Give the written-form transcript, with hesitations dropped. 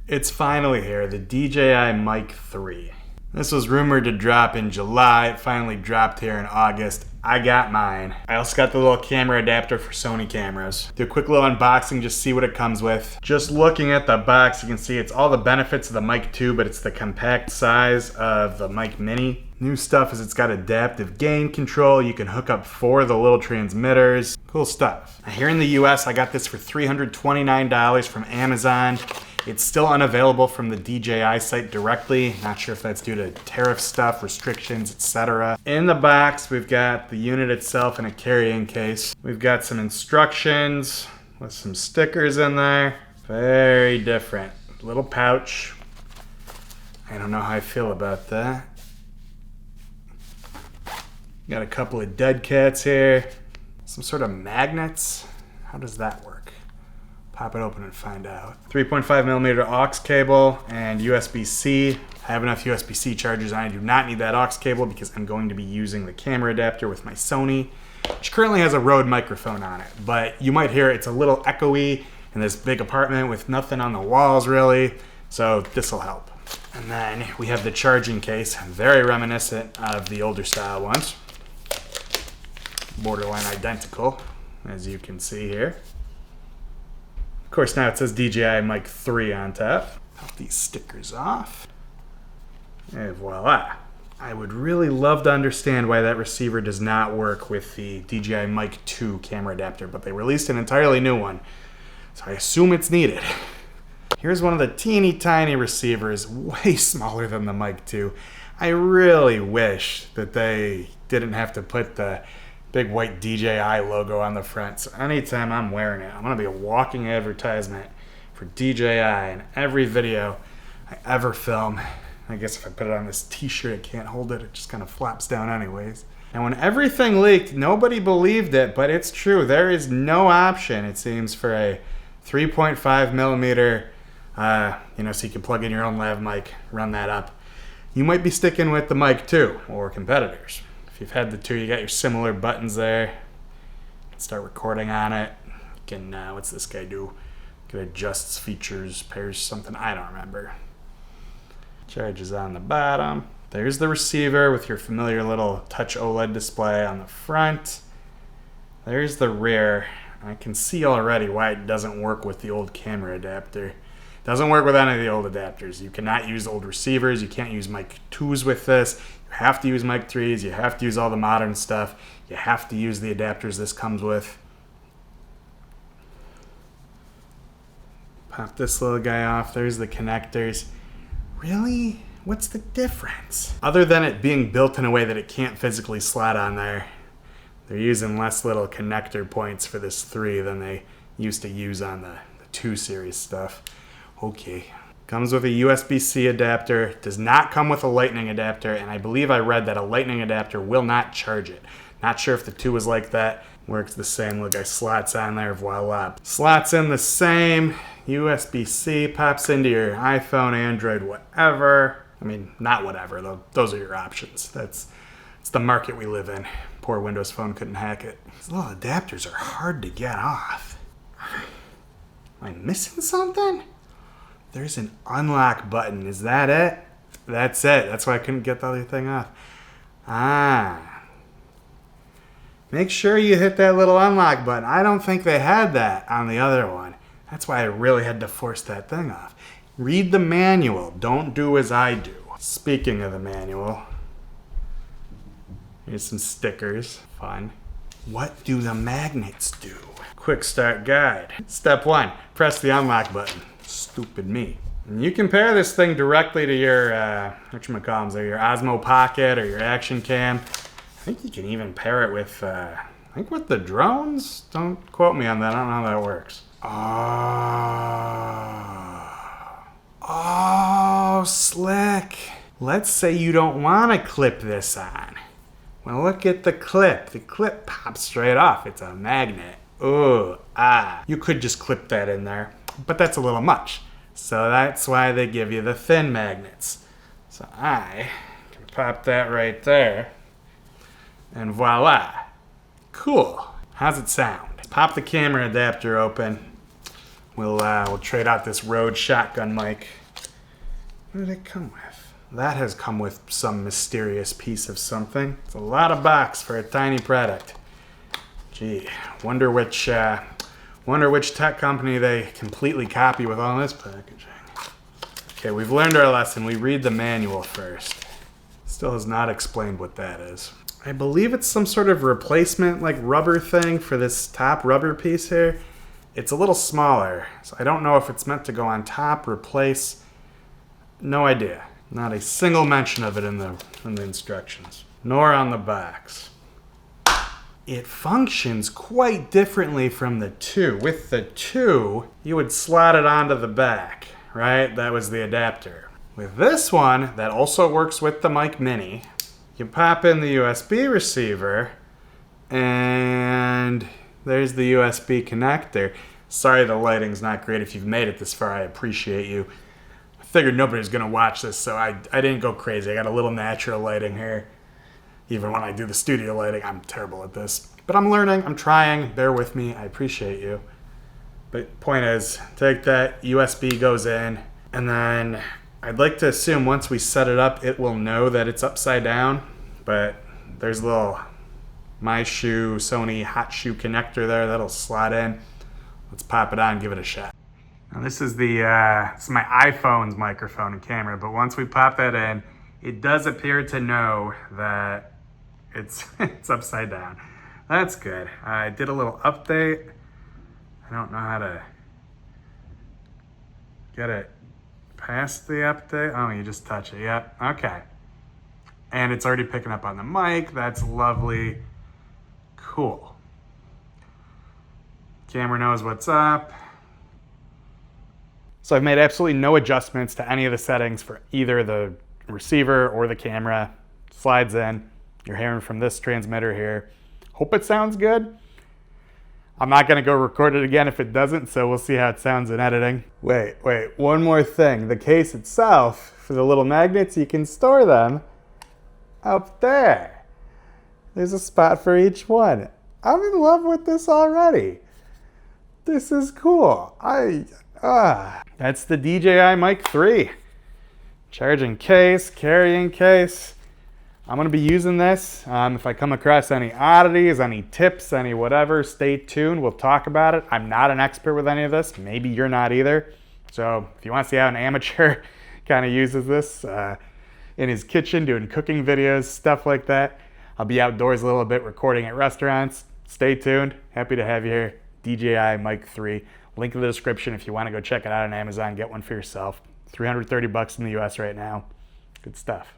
It's finally here, the DJI Mic 3. This was rumored to drop in July. It finally dropped here in August. I got mine. I also got the little camera adapter for Sony cameras. Do a quick little unboxing, just see what it comes with. Just looking at the box, you can see it's all the benefits of the Mic 2, but it's the compact size of the Mic Mini. New stuff is it's got adaptive gain control. You can hook up 4 of the little transmitters. Cool stuff. Now here in the US, I got this for $329 from Amazon. It's still unavailable from the DJI site directly. Not sure if that's due to tariff stuff, restrictions, etc. In the box, we've got the unit itself in a carrying case. We've got some instructions with some stickers in there. Very different. Little pouch. I don't know how I feel about that. Got a couple of dead cats here. Some sort of magnets. How does that work? Pop it open and find out. 3.5mm aux cable and USB-C. I have enough USB-C chargers and I do not need that aux cable because I'm going to be using the camera adapter with my Sony, which currently has a Rode microphone on it. But you might hear it's a little echoey in this big apartment with nothing on the walls really, so this will help. And then we have the charging case, very reminiscent of the older style ones. Borderline identical, as you can see here. Of course, now it says DJI Mic 3 on top. Pop these stickers off. And voila. I would really love to understand why that receiver does not work with the DJI Mic 2 camera adapter, but they released an entirely new one, so I assume it's needed. Here's one of the teeny tiny receivers, way smaller than the Mic 2. I really wish that they didn't have to put the big white DJI logo on the front. So anytime I'm wearing it, I'm gonna be a walking advertisement for DJI in every video I ever film. I guess if I put it on this t-shirt, I can't hold it. It just kind of flaps down anyways. And when everything leaked, nobody believed it, but it's true. There is no option, it seems, for a 3.5mm, so you can plug in your own lav mic, run that up. You might be sticking with the Mic 2 or competitors. If you've had the 2, you got your similar buttons there. You can start recording on it. You can, what's this guy do? It adjusts features, pairs something, I don't remember. Charges on the bottom. There's the receiver with your familiar little touch OLED display on the front. There's the rear. I can see already why it doesn't work with the old camera adapter. It doesn't work with any of the old adapters. You cannot use old receivers. You can't use Mic 2s with this. You have to use Mic 3s. You have to use all the modern stuff. You have to use the adapters this comes with. Pop this little guy off. There's the connectors. Really? What's the difference? Other than it being built in a way that it can't physically slot on there, they're using less little connector points for this 3 than they used to use on the 2 series stuff. Okay. Comes with a USB-C adapter, does not come with a lightning adapter, and I believe I read that a lightning adapter will not charge it. Not sure if the 2 is like that. Works the same. Look, I slots on there, voila. Slots in the same. USB-C pops into your iPhone, Android, whatever. I mean, not whatever, though. Those are your options. It's the market we live in. Poor Windows Phone couldn't hack it. These little adapters are hard to get off. Am I missing something? There's an unlock button. Is that it? That's it. That's why I couldn't get the other thing off. Make sure you hit that little unlock button. I don't think they had that on the other one. That's why I really had to force that thing off. Read the manual. Don't do as I do. Speaking of the manual, here's some stickers. Fun. What do the magnets do? Quick start guide. Step 1, press the unlock button. Stupid me. And you can pair this thing directly to your, whatchamacallits, or your Osmo Pocket or your Action Cam. I think you can even pair it with, with the drones? Don't quote me on that, I don't know how that works. Oh, slick. Let's say you don't want to clip this on. Well, look at the clip. The clip pops straight off. It's a magnet. Ooh, You could just clip that in there, but that's a little much. So that's why they give you the thin magnets. So I can pop that right there, and voila. Cool. How's it sound? Pop the camera adapter open. We'll trade out this Rode shotgun mic. What did it come with? That has come with some mysterious piece of something. It's a lot of box for a tiny product. Gee, wonder which tech company they completely copy with all this packaging. Okay, we've learned our lesson. We read the manual first. Still has not explained what that is. I believe it's some sort of replacement, like rubber thing for this top rubber piece here. It's a little smaller, so I don't know if it's meant to go on top, replace. No idea. Not a single mention of it in the instructions, nor on the box. It functions quite differently from the 2. With the 2, you would slot it onto the back, right? That was the adapter. With this one, that also works with the Mic Mini, you pop in the USB receiver, and there's the USB connector. Sorry the lighting's not great. If you've made it this far, I appreciate you. I figured nobody's gonna watch this, so I didn't go crazy. I got a little natural lighting here. Even when I do the studio lighting, I'm terrible at this. But I'm learning, I'm trying, bear with me, I appreciate you. But point is, take that, USB goes in, and then I'd like to assume once we set it up, it will know that it's upside down, but there's a little My Shoe Sony hot shoe connector there that'll slot in. Let's pop it on and give it a shot. Now this is this is my iPhone's microphone and camera, but once we pop that in, it does appear to know that it's upside down. That's good. I did a little update. I don't know how to get it past the update. Oh, you just touch it. Yep. Okay. And it's already picking up on the mic. That's lovely. Cool. Camera knows what's up. So I've made absolutely no adjustments to any of the settings for either the receiver or the camera. Slides in. You're hearing from this transmitter here. Hope it sounds good. I'm not gonna go record it again if it doesn't, so we'll see how it sounds in editing. Wait, one more thing. The case itself, for the little magnets, you can store them up there. There's a spot for each one. I'm in love with this already. This is cool. That's the DJI Mic 3. Charging case, carrying case. I'm gonna be using this. If I come across any oddities, any tips, any whatever, stay tuned. We'll talk about it. I'm not an expert with any of this. Maybe you're not either. So if you want to see how an amateur kind of uses this in his kitchen, doing cooking videos, stuff like that, I'll be outdoors a little bit recording at restaurants. Stay tuned. Happy to have you here. DJI Mic 3. Link in the description if you want to go check it out on Amazon. Get one for yourself. $330 in the US right now. Good stuff.